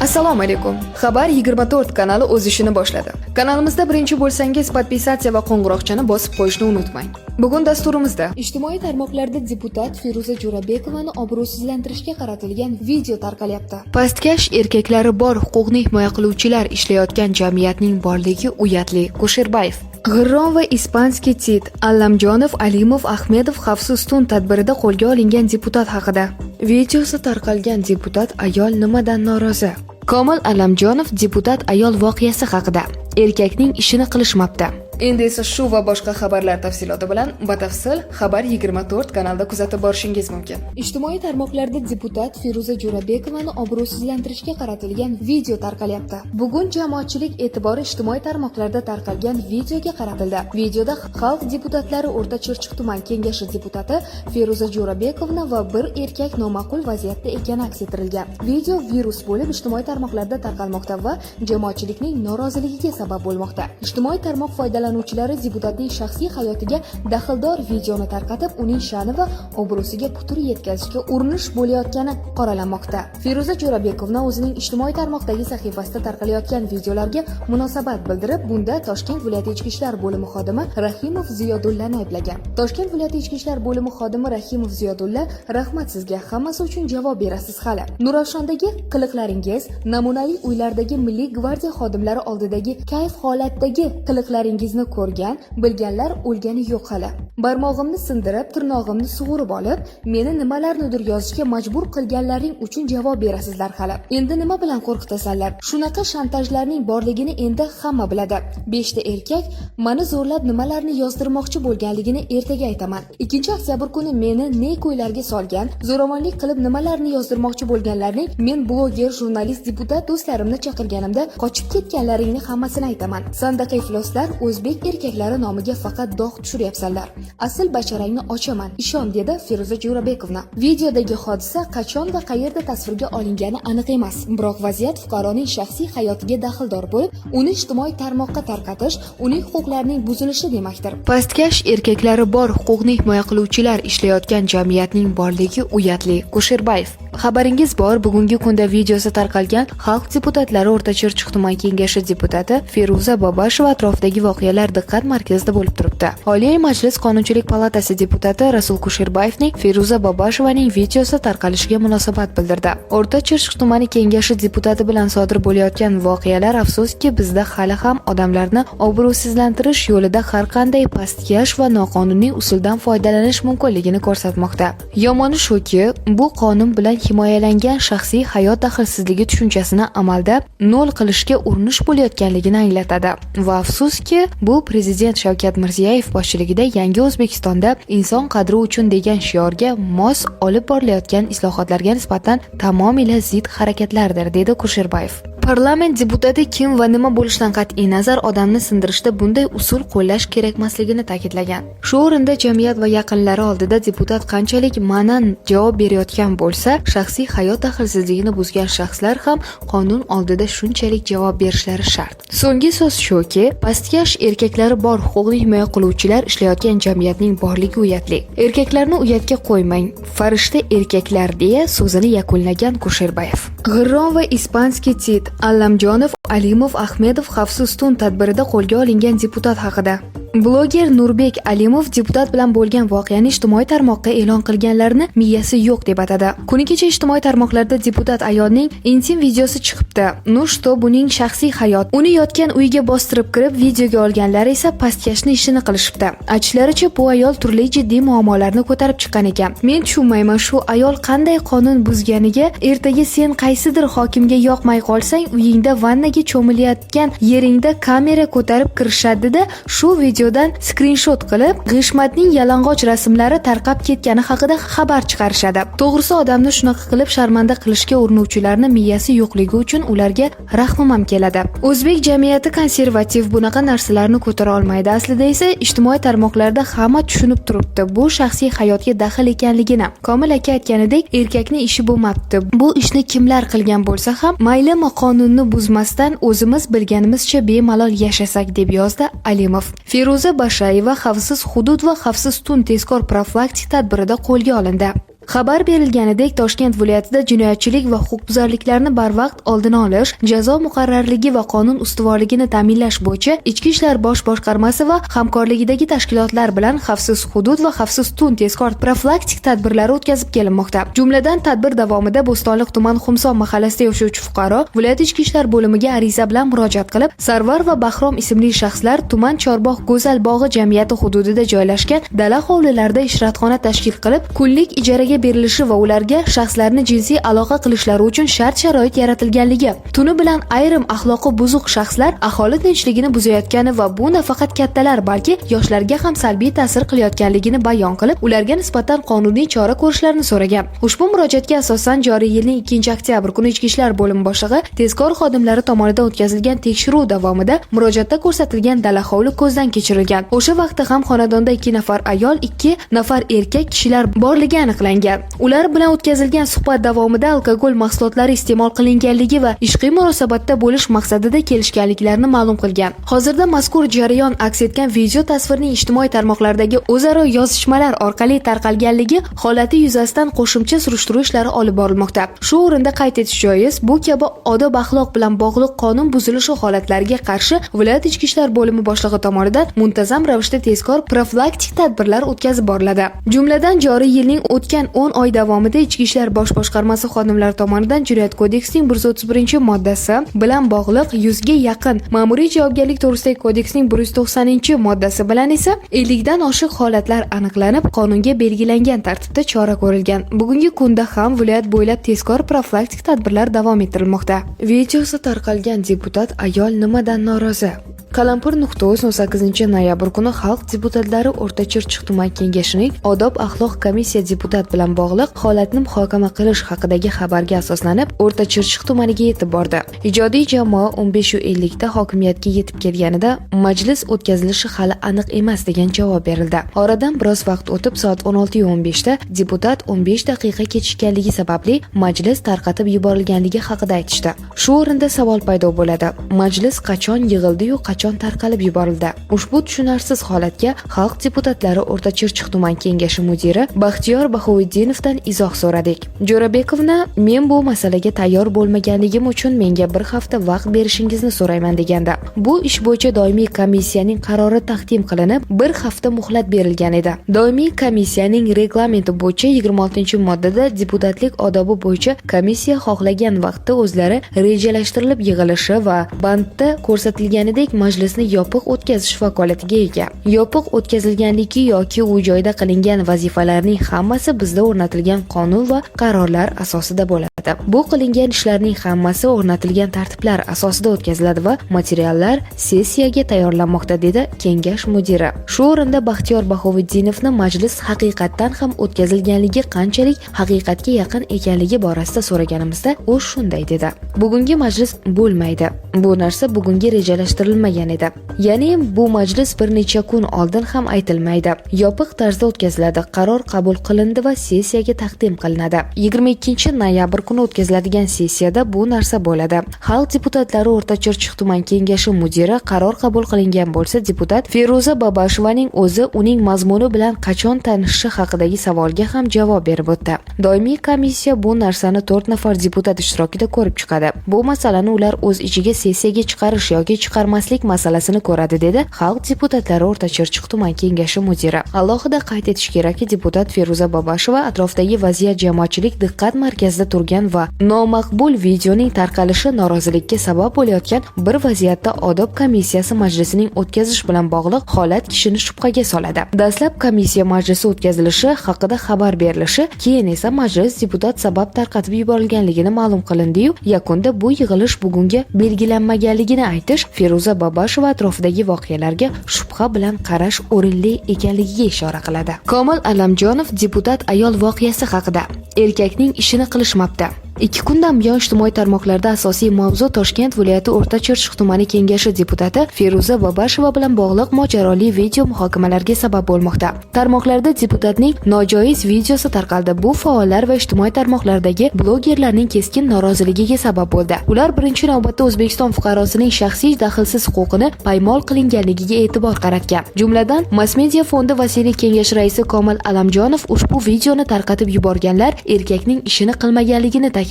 Assalomu alaykum. Xabar 24 kanali o'z ishini boshladi. Kanalimizda birinchi bo'lsangiz, podpisatsiya va qo'ng'iroqchani bosib qo'yishni unutmang. Bugun dasturimizda ijtimoiy tarmoqlarda deputat Feruza Jo'rabekovani obro'sizlantirishga qaratilgan video tarqalyapti. Pastkash erkaklari bor huquqni himoya qiluvchilar ishlayotgan jamiyatning borligi uyatli. Kusherbayev. G'irrom va ispanskiy tit Allamjonov, Alimov, Ahmedov xavfsiz tun tadbirida qo'lga olingan deputat haqida. Videosi tarqalgan deputat ayol nimadan norozi? Komil Allamjonov deputat ayol voqeasi haqida. Erkakning ishini qilishmabdi. Endi esa shu va boshqa xabarlar tafsiloti bilan batafsil Xabar 24 kanalida kuzatib borishingiz mumkin. Ijtimoiy tarmoqlarda deputat Feruza Jo'rabekovani obro'sizlantirishga qaratilgan video tarqalyapti. Bugun jamoatchilik e'tibori ijtimoiy tarmoqlarda tarqalgan videoga qaratildi. Videoda xalq deputatlari O'rta Chirchiq tuman kengashi deputati Feruza Jo'rabekovna va bir erkak noma'qul vaziyatda ekani aks ettirilgan. Video virus bo'lib ijtimoiy tarmoqlarda tarqalmoqda va jamoatchilikning noroziligiga sabab bo'lmoqda. Ijtimoiy tarmoq foydalanuvchilari deputatning shaxsiy hayotiga daxldor videoni tarqatib, uning sha'ni va obro'siga putur yetkazishga urinish bo'layotgani qoralanmoqda. Feruza Jo'rabekovna o'zining ijtimoiy tarmoqdagi sahifasida tarqalayotgan videolarga munosabat bildirib, bunda Toshkent viloyati ichki ishlar bo'limi xodimi Rahimov Ziyodullani ayblagan. Toshkent viloyati ichki ishlar bo'limi xodimi Rahimov Ziyodulla, rahmat sizga, hammasi uchun javob berasiz hali. Nurafshondagi qiliqlaringiz, namunali uylardagi Milliy gvardiya xodimlari oldidagi kayf holatdagi qiliqlaringizni ko'rgan, bilganlar o'lgani yo'q hali. Barmog'imni sindirib, tirnog'imni sug'urib olib, meni nimalarnidir yozishga majbur qilganlaring uchun javob berasizlar hali. Endi nima bilan qo'rqitasanlar? Shunaqa shantajlarning borligini endi hamma biladi. 5 ta erkak meni zo'rlab nimalarni yozdirmoqchi bo'lganligini ertaga aytaman. 2-oktyabr kuni meni ne ko'ylarga solgan, zo'ravonlik qilib nimalarni yozdirmoqchi bo'lganlarning men bloger, jurnalist, deputat do'stlarimni chaqirganimda qochib ketganlaringni hammasini aytaman. Sandaqa ifloslar o'zbek erkaklari nomiga faqat dog' tushiryapsanlar. Asl basharangni ochaman, ishon, dedi Feruza Jo'rabekovna. Videodagi hodisa qachon va qayerda tasvirga olingani aniq emas, biroq vaziyat fuqaroning shaxsiy hayotiga daxldor bo'lib, uni ijtimoiy tarmoqqa tarqatish uning huquqlarining buzilishi demakdir. Pastkash erkaklari bor huquqni himoya qiluvchilar ishlayotgan jamiyatning borligi uyatli. Kusherbayev. Xabaringiz bor, bugungi kunda videosi tarqalgan xalq deputatlari O'rta Chirchiq tuman kengashi deputati Feruza Bobasheva atrofidagi voqealar diqqat markazida bo'lib turibdi. Oliy Majlis Qonunchilik palatasi deputati Rasul Kusherbayevning Feruza Bobashevaning videosi tarqalishiga munosabat bildirdi. O'rta Chirchiq tumani kengashi deputati bilan sodir bo'layotgan voqealar afsuski bizda hali ham odamlarni obro'sizlantirish yo'lida har qanday pastkash va noqonuniy usuldan foydalanish mumkinligini ko'rsatmoqda. Yomoni shuki, bu qonun bilan himoyalangan shaxsiy hayot daxlsizligi tushunchasini amalda nol qilishga urinish bo'layotganligini anglatadi. Va afsuski, bu prezident Shavkat Mirziyoyev boshchiligida Yangi O'zbekistonda inson qadri uchun degan shiorga mos olib borilayotgan islohotlarga nisbatan tamomila zid harakatlardir, dedi Kusherbayev. Parlament deputati kim va nima bo'lishidan qat'iy nazar odamni sindirishda bunday usul qo'llash kerakmasligini ta'kidlagan. Shu o'rinda jamiyat va yaqinlari oldida deputat qanchalik ma'nan javob berayotgan bo'lsa, shaxsiy hayot daxlsizligini buzgan shaxslar ham qonun oldida shunchalik javob berishlari shart. So'nggi so'z shuki, pastkash erkaklari bor huquqni himoya qiluvchilar ishlayotgan jamiyatning borligi uyatli. Erkaklarni uyatga qo'ymang, farishta erkaklar, deya so'zini yakunlagan Kusherbayev. G'irrom va ispanskiy tit Allamjonov, Alimov, Ahmedov xavfsiz tun tadbirida qo'lga olingan deputat haqida. Bloger Nurbek Alimov deputat bilan bo'lgan voqeani ijtimoiy tarmoqqa e'lon qilganlarni miyasi yo'q deb atadi. Kuni kecha ijtimoiy tarmoqlarda deputat ayolning intim videosi chiqibdi. Ну что, buning shaxsiy hayot. Uni yotgan uyiga bostirib kirib videoga olganlar esa pastkashni ishini qilishibdi. Aytishlaricha, bu ayol turli jiddiy muammolarni ko'tarib chiqqan ekan. Men tushunmayman, shu ayol qanday qonun buzganiga. Ertaga sen qaysidir hokimga yoqmay qolsang, uyingda vannaga cho'milayotgan yeringda kamera ko'tarib kirishadi-da, shu videodan skrinshot qilib, G'ishmatning yalang'och rasmlari tarqab ketgani haqida xabar chiqarishadi. To'g'risi, odamni shunaqa qilib sharmanda qilishga urinuvchilarni miyasi yo'qligi uchun ularga rahmim ham keladi. O'zbek jamiyati konservativ, bunaqa narsalarni ko'tara olmaydi. Aslida esa ijtimoiy tarmoqlarda hamma tushunib turibdi bu shaxsiy hayotga daxl ekanligini. Komil aka aytganidek, erkakning ishi bo'lmabdi. Bu ishni kimlar qilgan bo'lsa ham, maylimi qonunni buzmasdan o'zimiz bilganimizcha bemalol yashasak, deb yozdi Alimov. Feruza Bashayeva xavfsiz hudud va xavfsiz tun tezkor profilaktik tadbirida qo'lga olindi. Xabar berilganidek, Toshkent viloyatida jinoyatchilik va huquqbuzarliklarni barvaqt oldini olish, jazo muqarrarligi va qonun ustuvorligini ta'minlash bo'yicha Ichki ishlar bosh boshqarmasi va hamkorligidagi tashkilotlar bilan xavfsiz hudud va xavfsiz tun tezkor profilaktik tadbirlari o'tkazib kelinmoqda. Jumladan, tadbir davomida Bo'stonliq tuman Xumson mahallasida yashovchi fuqaro viloyat ichki ishlar bo'limiga ariza bilan murojaat qilib, Sarvar va Bahrom ismli shaxslar tuman Chorbog' Go'zal bog'i jamiyati hududida joylashgan dala hovlilarida ishratxona tashkil qilib, kunlik ijaraga berilishi va ularga shaxslarni jinsiy aloqa qilishlari uchun shart-sharoit yaratilganligi, tuni bilan ayrim axloqi buzuq shaxslar aholi tinchligini buzayotgani va bu nafaqat kattalar, balki yoshlarga ham salbiy ta'sir qilayotganligini bayon qilib, ularga nisbatan qonuniy chora ko'rishlarini so'ragan. Ushbu murojaatga asosan joriy yilning 2-oktyabr kuni Ichki ishlar bo'limi boshlig'i tezkor xodimlari tomonidan o'tkazilgan tekshiruv davomida murojaatda ko'rsatilgan dala hovli ko'zdan kechirilgan. O'sha vaqtda ham xonadonda 2 nafar ayol, 2 nafar erkak kishilar borligi aniqlangan. Ular bilan o'tkazilgan suhbat davomida alkogol mahsulotlari iste'mol qilinganligi va ishqiy munosabatda bo'lish maqsadida kelishganliklarini ma'lum qilgan. Hozirda mazkur jarayon aks etgan video tasvirning ijtimoiy tarmoqlardagi o'zaro yozishmalar orqali tarqalganligi holati yuzasidan qo'shimcha surishtiruv ishlari olib borilmoqda. Shu o'rinda qayd etish joiz, bu kabi odob axloq bilan bog'liq qonun buzilishi holatlariga qarshi viloyat ichki ishlar bo'limi boshlig'i tomonidan muntazam ravishda tezkor profilaktik tadbirlar o'tkazib boriladi. Jumladan, joriy yilning o'tgan 10 oy davomida Ichki ishlar bosh boshqarmasi xodimlari tomonidan Jinoyat kodeksining 131-moddasi bilan bog'liq 100 ga yaqin, Ma'muriy javobgarlik to'g'risidagi kodeksning 190-moddasi bilan esa 50 dan oshiq holatlar aniqlanib, qonunga belgilangan tartibda chora ko'rilgan. Bugungi kunda ham viloyat bo'ylab tezkor profilaktik tadbirlar davom ettirilmoqda. Videosi tarqalgan deputat ayol nimadan norozi? Kalampur.uz 18-noyabr kuni Xalq deputatlari O'rta Chirchiq tuman kengashining odob axloq komissiya deputat bilan bog'liq holatni muhokama qilish haqidagi xabarga asoslanib O'rta Chirchiq tumaniga yetib bordi. Ijodiy jamoa 15:50 da hokimiyatga yetib kelganida majlis o'tkazilishi hali aniq emas degan javob berildi. Oradan biroz vaqt o'tib soat 16:15 da deputat 15 daqiqa kechikkanligi sababli majlis tarqatib yuborilganligi haqida aytishdi. Shu o'rinda savol paydo bo'ladi. Majlis qachon yig'ildi-yu qachon tarqalib yuborildi? Ushbu tushunarsiz holatga Xalq deputatlari O'rta Chirchiq tuman kengashi mudiri Baxtiyor Bahoviddinovdan izoh so'radik. Jo'rabekovni men bu masalaga tayyor bo'lmaganligim uchun menga bir hafta vaqt berishingizni so'rayman deganda, bu ish bo'yicha doimiy komissiyaning qarori taqdim qilinib, bir hafta muhlat berilgan edi. Doimiy komissiyaning reglamenti bo'yicha 26-moddada deputatlik odobi bo'yicha komissiya xohlagan vaqtda o'zlari rejalashtirilib yig'ilishi va bandda ko'rsatilganidek majlisni yopiq o'tkazish vakolatiga ega. Yopiq o'tkazilganligi yoki u joyda qilingan vazifalarning hammasi bizda o'rnatilgan qonun va qarorlar asosida bo'ladi. Bu qilingan ishlarning hammasi o'rnatilgan tartiblar asosida o'tkaziladi va materiallar sessiyaga tayyorlanmoqda, dedi kengash mudiri. Shu o'rinda Baxtiyor Bahoviddinovni majlis haqiqatdan ham o'tkazilganligi qanchalik haqiqatga yaqin ekanligi borasida so'raganimizda, u shunday dedi. Bugungi majlis bo'lmaydi. Bu narsa bugunga rejalashtirilmagan edi. Ya'ni bu majlis bir necha kun oldin ham aytilmaydi. Yopiq tarzda o'tkaziladi, qaror qabul qilindi va sessiyaga taqdim qilinadi. 22-noyabr kuni o'tkaziladigan sessiyada bu narsa bo'ladi. Xalq deputatlari O'rta Chirchiq tuman kengashi mudiri qaror qabul qilingan bo'lsa, deputat Feruza Babashovaning o'zi uning mazmuni bilan qachon tanishishi haqidagi savolga ham javob berib o'tdi. Doimiy komissiya bu narsani 4 nafar deputat ishtirokida ko'rib chiqadi. Bu masalani ular o'z ichiga sessiyaga chiqarish yoki chiqarmaslik masalasini ko'radi, dedi Xalq deputatlari O'rta Chirchiq tuman kengashi mudiri. Alohida qayd etish kerakki, deputat Feruza Babashova atrofdagi vaziyat jamoatchilik diqqat markazida turgan va nomaqbul videoning tarqalishi norozilikka sabab bo'layotgan bir vaziyatda odob komissiyasi majlisining o'tkazish bilan bog'liq holat kishini shubhaga soladi. Dastlab komissiya majlisi o'tkazilishi haqida xabar berilishi, keyin esa majlis deputat sabab tarqatib yuborilganligini ma'lum qilindi-yu, yakunda bu yig'ilish bugunga belgilanmaganligini aytish Feruza Babashova atrofidagi voqealarga shubha bilan qarash o'rinli ekanligiga ishora qiladi. Komil Allamjonov deputat ayol voqeasi haqida: erkakning ishini qilishmabdi. 2 kundan buyon ijtimoiy tarmoqlarda asosiy mavzu Toshkent viloyati O'rta Chirchiq tumani kengashi deputati Feruza Babasheva bilan bog'liq mojaroli video muhokamalarga sabab bo'lmoqda. Tarmoqlarda deputatning nojoiz videosi tarqaldi. Bu faollar va ijtimoiy tarmoqlardagi blogerlarning keskin noroziligiga sabab bo'ldi. Ular birinchi navbatda O'zbekiston fuqarosining shaxsiy daxlsiz huquqini paymol qilinganligiga e'tibor qaratgan. Jumladan, Mass Media fondi vasiylik kengashi raisi Komil Alamjonov ushbu videoni tarqatib yuborganlar erkakning ishini qilmaganligini ta'kidlagan.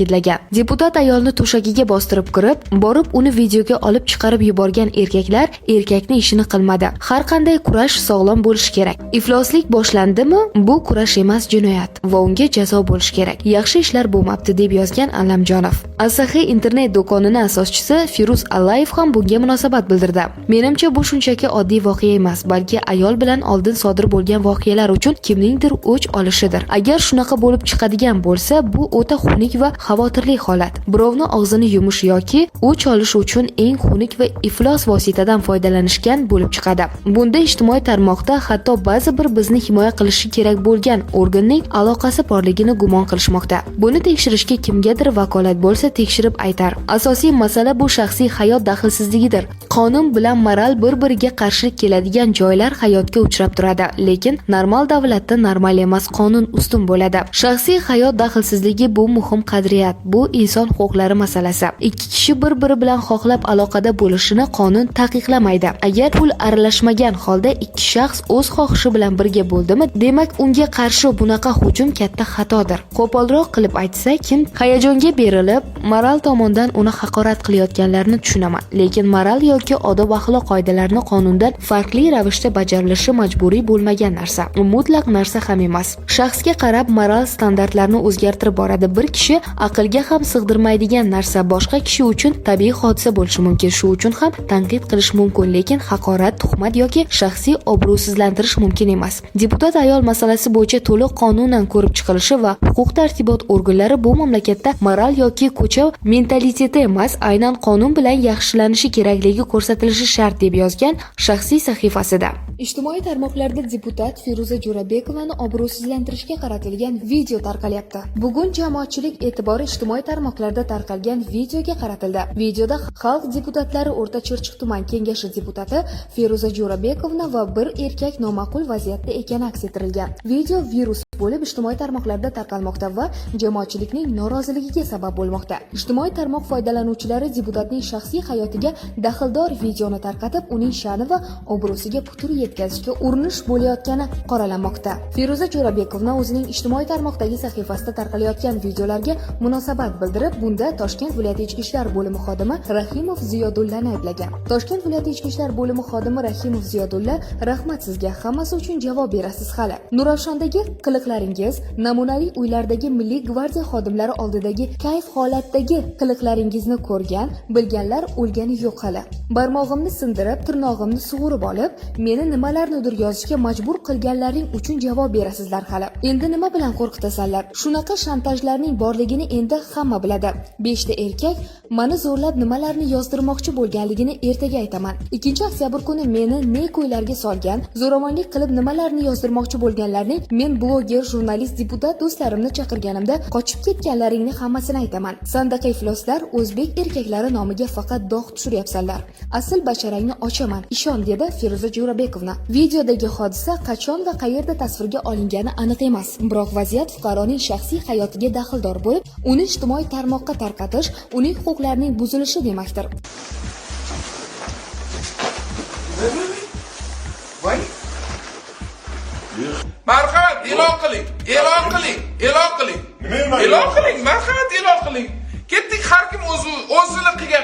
Deputat ayolni to'shagiga bostirib kirib, borib uni videoga olib chiqarib yuborgan erkaklar erkakning ishini qilmadi. Har qanday kurash sog'lom bo'lishi kerak. Ifloslik boshlandimi? Bu kurash emas, jinoyat va unga jazo bo'lishi kerak. Yaxshi ishlar bo'lmabdi deb yozgan Alamjonov. Asahi internet do'konini asoschisi Firuz Allayev ham bunga munosabat bildirdi. Menimcha bu shunchaki oddiy voqea emas, balki ayol bilan oldin sodir bo'lgan voqealar uchun kimningdir o'ch olishidir. Agar shunaqa bo'lib chiqadigan bo'lsa, bu o'ta xunuk va xavotirli holat. Birovni og'zini yumish yoki o'ch olish uchun eng xunuk va iflos vositadan foydalanishgan bo'lib chiqadi. Bunda ijtimoiy tarmoqda hatto ba'zi bir bizni himoya qilishi kerak bo'lgan organning aloqasi borligini gumon qilishmoqda. Buni tekshirishga kimgadir vakolat bo'lsa tekshirib aytar. Asosiy masala bu shaxsiy hayot daxlsizligidir. Qonun bilan moral bir-biriga qarshi keladigan joylar hayotga uchrab turadi, lekin normal davlatda normal emas qonun ustun bo'ladi. Shaxsiy hayot daxlsizligi bu muhim qadriyat, bu inson huquqlari masalasi. Ikki kishi bir-biri bilan xohlab aloqada bo'lishini qonun taqiqlamaydi. Agar pul aralashmagan holda ikki shaxs o'z xohishi bilan birga bo'ldimi, demak unga qarshi bunaqa hujum katta xatodir. Qo'polroq qilib aytsa, kim hayajonga berilib, moral tomondan uni haqorat qilayotganlarni tushunaman, lekin moral yoki odob-axloq qoidalarini qonundan farqli ravishda bajarilishi majburiy bo'lmagan narsa. U mutlaq narsa ham emas. Shaxsga qarab moral standartlarini o'zgartirib boradi. Bir kishi aqlga ham sig'dirmaydigan narsa boshqa kishi uchun tabiiy hodisa bo'lishi mumkin. Shu uchun ham tanqid qilish mumkin, lekin haqorat, tuhmat yoki shaxsiy obro'sizlantirish mumkin emas. Deputat ayol masalasi bo'yicha to'liq qonunan ko'rib chiqilishi va huquq-tartibot organlari bu mamlakatda moral yoki ko'cha mentaliteti emas, aynan qonun bilan yaxshilanishi kerakligi ko'rsatilishi shart deb yozgan shaxsiy sahifasida. Ijtimoiy tarmoqlarda deputat Feruza Jo'rabekovani obro'sizlantirishga qaratilgan video tarqalyapti. Bugun jamoatchilik e'tibori ijtimoiy tarmoqlarda tarqalgan videoga qaratildi. Videoda xalq deputatlari O'rta Chirchiq tuman kengashi deputati Feruza Jo'rabekovna va bir erkak noma'qul vaziyatda ekani aks ettirilgan. Video virus bo'lib ijtimoiy tarmoqlarda tarqalmoqda va jamoatchilikning noroziligiga sabab bo'lmoqda. Ijtimoiy tarmoq foydalanuvchilari deputatning shaxsiy hayotiga daxldor videoni tarqatib, uning sha'ni va obro'siga putur yetkazishga urinish bo'layotgani qoralanmoqda. Feruza Jo'rabekovna o'zining ijtimoiy tarmoqdagi sahifasida tarqalayotgan videolarga munosabat bildirib, bunda Toshkent viloyati ichki ishlar bo'limi xodimi Rahimov Ziyodullani ayblagan. Toshkent viloyati ichki ishlar bo'limi xodimi Rahimov Ziyodulla, rahmat sizga, hammasi uchun javob berasiz hali. Nurafshondagi qiliqlaringiz, namunali uylardagi Milliy gvardiya xodimlari oldidagi kayf holatdagi qiliqlaringizni ko'rgan, bilganlar o'lgani yo'q hali. Barmog'imni sindirib, tirnog'imni sug'urib olib, meni nimalarnidir yozishga majbur qilganlaring uchun javob berasizlar hali. Endi nima bilan qo'rqitasanlar? Shunaqa shantajlarning borligini endi hamma biladi. 5 ta erkak meni zo'rlab nimalarni yozdirmoqchi bo'lganligini ertaga aytaman. 2-oktyabr kuni meni ne ko'ylarga solgan, zo'ravonlik qilib nimalarni yozdirmoqchi bo'lganlarning men bloger, jurnalist, deputat do'stlarimni chaqirganimda qochib ketganlaringni hammasini aytaman. Sandaqa ifloslar o'zbek erkaklari nomiga faqat dog' tushiryapsanlar. Asl basharangni ochaman, ishon, dedi Feruza Jo'rabekovna. Videodagi hodisa qachon va qayerda tasvirga olingani aniq emas, biroq vaziyat fuqaroning shaxsiy hayotiga daxldor bo'lib, uni ijtimoiy tarmoqqa tarqatish uning huquqlarining buzilishi demakdir. Marhamat, e'lon qiling. E'lon qiling. E'lon qiling. E'lon qiling. Marhamat, e'lon qiling. Ketdik, har kim o'zini qilgan